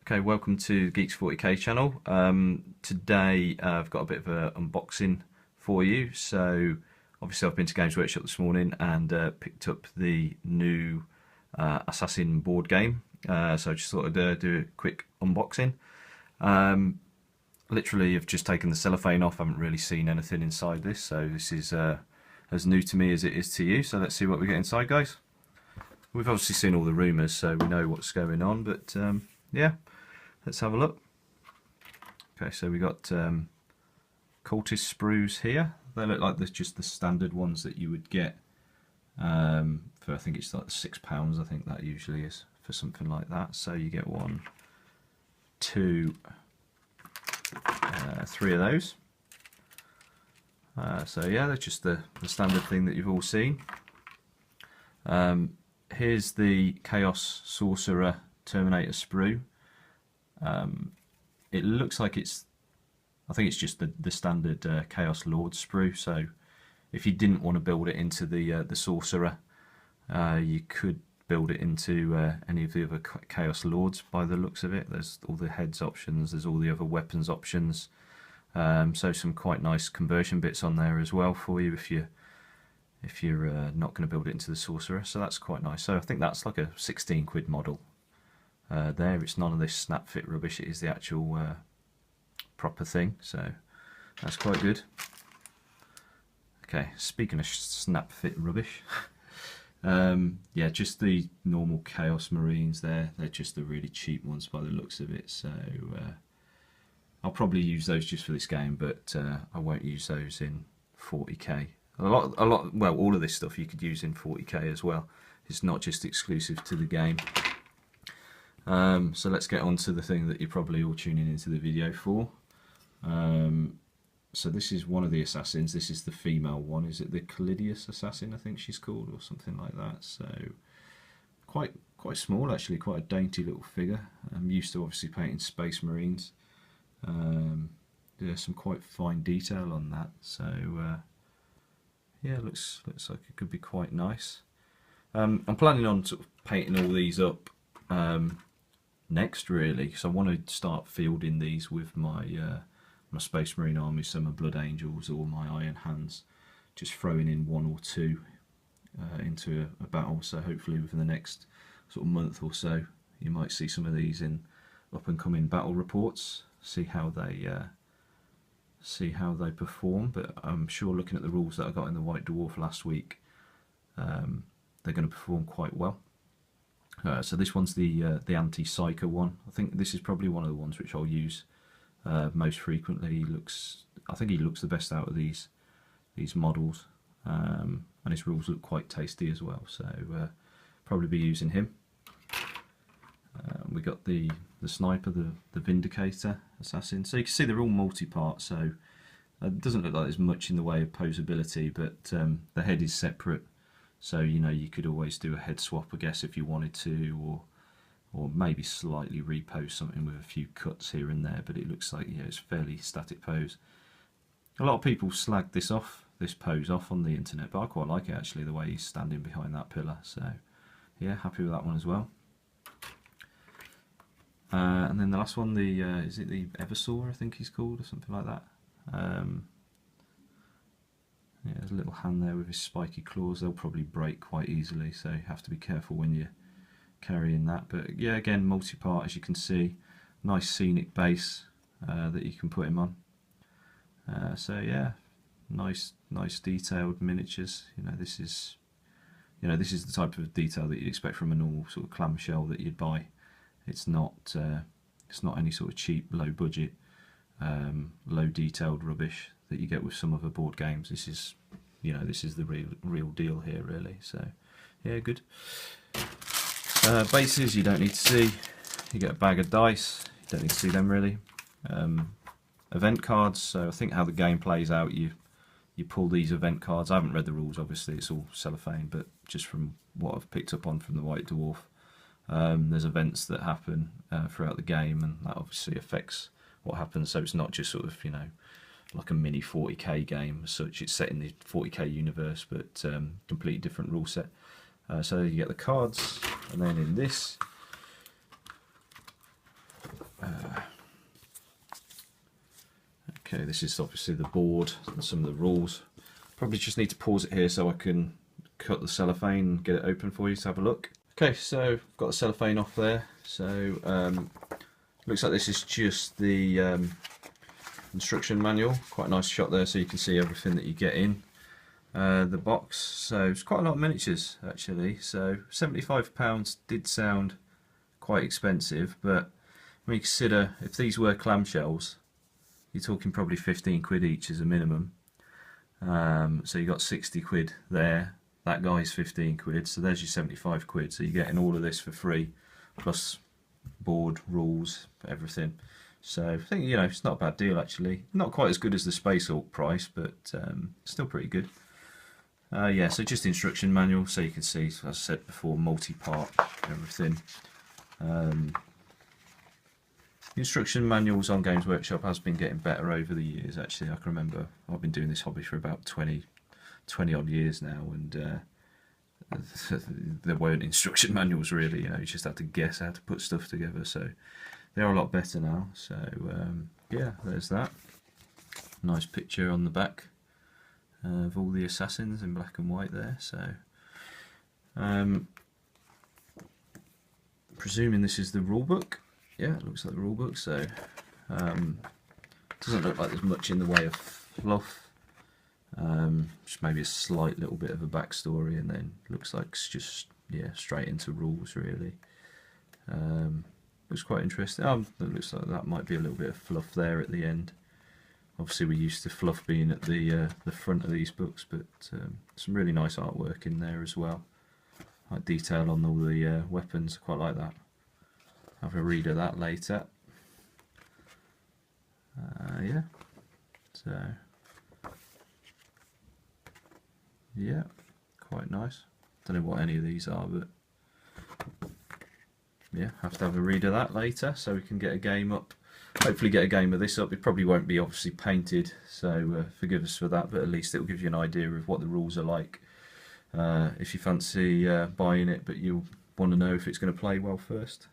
Okay, welcome to Geeks 40k channel. Today I've got a bit of an unboxing for you. So obviously I've been to Games Workshop this morning and picked up the new Assassin board game. So I just thought I'd do a quick unboxing. Literally I've just taken the cellophane off, I haven't really seen anything inside this, so this is as new to me as it is to you. So let's see what we get inside, guys. We've obviously seen all the rumours, so we know what's going on, but yeah. Let's have a look. Okay, so we got cultist sprues here. They look like just the standard ones that you would get for, I think it's like £6, I think that usually is for something like that. So you get 1, 2, 3 of those. So yeah, that's just the standard thing that you've all seen. Here's the Chaos Sorcerer Terminator sprue. It looks like I think it's just the standard Chaos Lord sprue, so if you didn't want to build it into the Sorcerer, you could build it into any of the other Chaos Lords by the looks of it. There's all the heads options, there's all the other weapons options, so some quite nice conversion bits on there as well for you if you're not going to build it into the Sorcerer, so that's quite nice. So I think that's like a 16 quid model. There, it's none of this snap fit rubbish, it is the actual proper thing, so that's quite good. Okay, speaking of snap fit rubbish, yeah, just the normal Chaos Marines there, they're just the really cheap ones by the looks of it, so I'll probably use those just for this game, but I won't use those in 40k. Well, all of this stuff you could use in 40k as well, it's not just exclusive to the game. So let's get on to the thing that you're probably all tuning into the video for. So this is one of the assassins. This is the female one. Is it the Callidius assassin, I think she's called, or something like that? So quite small actually, quite a dainty little figure. I'm used to obviously painting Space Marines. There's some quite fine detail on that. So yeah, looks like it could be quite nice. I'm planning on sort of painting all these up next, really, because I want to start fielding these with my my Space Marine army, so my Blood Angels or my Iron Hands, just throwing in 1 or 2 into a battle. So hopefully within the next sort of month or so, you might see some of these in up and coming battle reports. See how they perform. But I'm sure, looking at the rules that I got in the White Dwarf last week, they're going to perform quite well. So this one's the anti-psyker one. I think this is probably one of the ones which I'll use most frequently. I think he looks the best out of these models, and his rules look quite tasty as well. So probably be using him. We got the sniper, the Vindicator assassin. So you can see they're all multi-part. So it doesn't look like there's much in the way of posability, but the head is separate. So, you know, you could always do a head swap, I guess, if you wanted to, or maybe slightly repose something with a few cuts here and there, but it looks like, yeah, it's fairly static pose. A lot of people slag this pose off on the internet, but I quite like it actually, the way he's standing behind that pillar. So, yeah, happy with that one as well. And then the last one, is it the Eversaw, I think he's called, or something like that. Yeah, there's a little hand there with his spiky claws. They'll probably break quite easily, so you have to be careful when you're carrying that. But yeah, again, multi-part, as you can see. Nice scenic base that you can put him on. So yeah, nice detailed miniatures. This is the type of detail that you'd expect from a normal sort of clamshell that you'd buy. It's not any sort of cheap, low budget, low detailed rubbish that you get with some other board games. This is the real deal here, really. So yeah, good. Bases you don't need to see. You get a bag of dice, you don't need to see them really. Event cards, so I think how the game plays out, you pull these event cards. I haven't read the rules, obviously, it's all cellophane, but just from what I've picked up on from the White Dwarf, there's events that happen throughout the game, and that obviously affects what happens. So it's not just sort of, like a mini 40k game as such. It's set in the 40k universe, but completely different rule set. So you get the cards, and then in this Okay, this is obviously the board and some of the rules. Probably just need to pause it here so I can cut the cellophane and get it open for you to have a look. Okay, so I've got the cellophane off there. So looks like this is just the instruction manual. Quite a nice shot there, so you can see everything that you get in the box. So it's quite a lot of miniatures actually. So £75 did sound quite expensive, but when you consider if these were clamshells, you're talking probably 15 quid each as a minimum. So you got 60 quid there. That guy's 15 quid, so there's your 75 quid. So you're getting all of this for free, plus board, rules, everything. So I think, you know, it's not a bad deal actually. Not quite as good as the Space Hulk price, but still pretty good. Yeah, so just the instruction manual, so you can see, as I said before, multi-part, everything. The instruction manuals on Games Workshop has been getting better over the years actually. I can remember I've been doing this hobby for about 20 odd years now, and there weren't instruction manuals really, you know, you just had to guess how to put stuff together, so they're a lot better now. So yeah, there's that. Nice picture on the back of all the assassins in black and white there. So presuming this is the rule book. Yeah, it looks like the rule book, so doesn't look like there's much in the way of fluff. Just maybe a slight little bit of a backstory, and then looks like it's just, yeah, straight into rules really. Looks quite interesting. It looks like that might be a little bit of fluff there at the end. Obviously we're used to fluff being at the front of these books, but some really nice artwork in there as well. Like detail on all the weapons, quite like that. Have a read of that later. Yeah, so yeah, quite nice. Don't know what any of these are, but yeah, have to have a read of that later so we can get a game up. Hopefully get a game of this up. It probably won't be obviously painted, so forgive us for that, but at least it will give you an idea of what the rules are like. If you fancy buying it, but you want to know if it's going to play well first.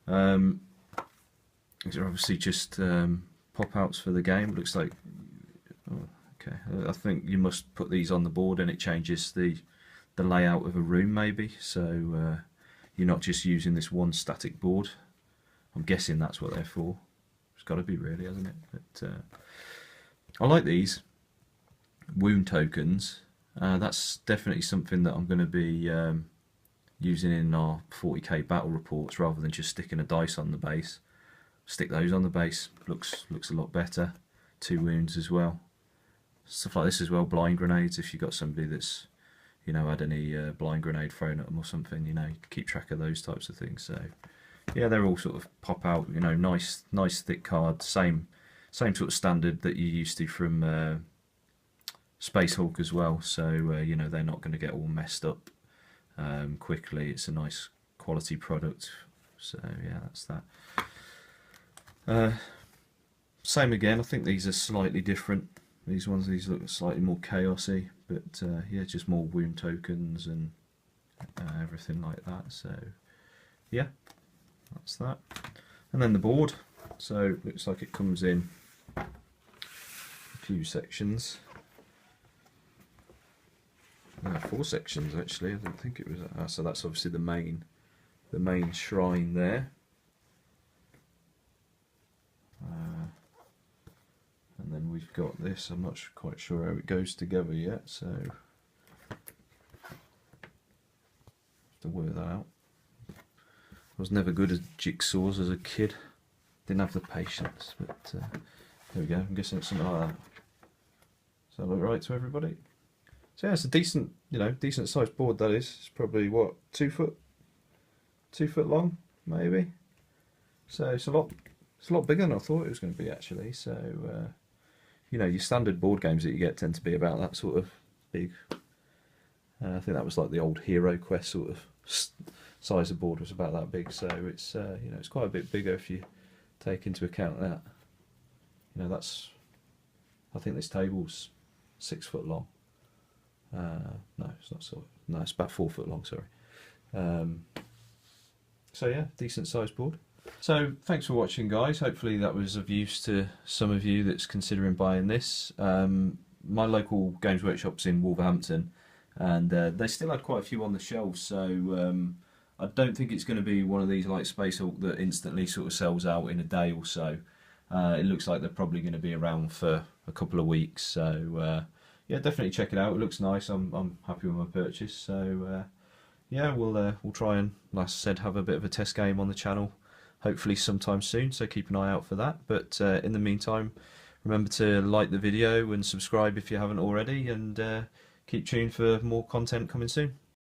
These are obviously just pop-outs for the game. Looks like, oh, okay, I think you must put these on the board and it changes the layout of a room maybe, so you're not just using this one static board. I'm guessing that's what they're for. It's got to be really, hasn't it? But I like these wound tokens. That's definitely something that I'm going to be using in our 40k battle reports, rather than just sticking a dice on the base. Stick those on the base, looks a lot better. 2 wounds as well. Stuff like this as well, blind grenades, if you've got somebody that's, you know, had any blind grenade thrown at them or something, you know, you can keep track of those types of things. So yeah, they're all sort of pop out, you know, nice thick cards, same sort of standard that you're used to from Space Hulk as well, so you know, they're not going to get all messed up quickly. It's a nice quality product, so yeah, that's that. Same again, I think these are slightly different. These look slightly more chaosy, but yeah, just more wound tokens and everything like that. So yeah, that's that. And then the board, so looks like it comes in a few sections. 4 sections actually. I didn't think it was. So that's obviously the main shrine there. And then we've got this. I'm not quite sure how it goes together yet, so have to work that out. I was never good at jigsaws as a kid. Didn't have the patience, but there we go. I'm guessing it's something like that. Does that look right to everybody? So yeah, it's a decent, you know, decent sized board that is. It's probably what, 2 foot long, maybe. So it's a lot bigger than I thought it was going to be actually. So you know, your standard board games that you get tend to be about that sort of big. I think that was like the old Hero Quest sort of size of board was about that big. So it's you know, it's quite a bit bigger if you take into account that. You know, that's, I think this table's 6 foot long. No, it's not so. No, it's about 4 foot long. Sorry. So yeah, decent sized board. So thanks for watching, guys. Hopefully that was of use to some of you that's considering buying this. My local Games Workshop's in Wolverhampton, and they still had quite a few on the shelves, so I don't think it's going to be one of these like Space Hulk that instantly sort of sells out in a day or so. It looks like they're probably going to be around for a couple of weeks, so yeah, definitely check it out. It looks nice. I'm happy with my purchase, so yeah, we'll try and, like I said, have a bit of a test game on the channel, hopefully sometime soon, so keep an eye out for that. But in the meantime, remember to like the video and subscribe if you haven't already, and keep tuned for more content coming soon.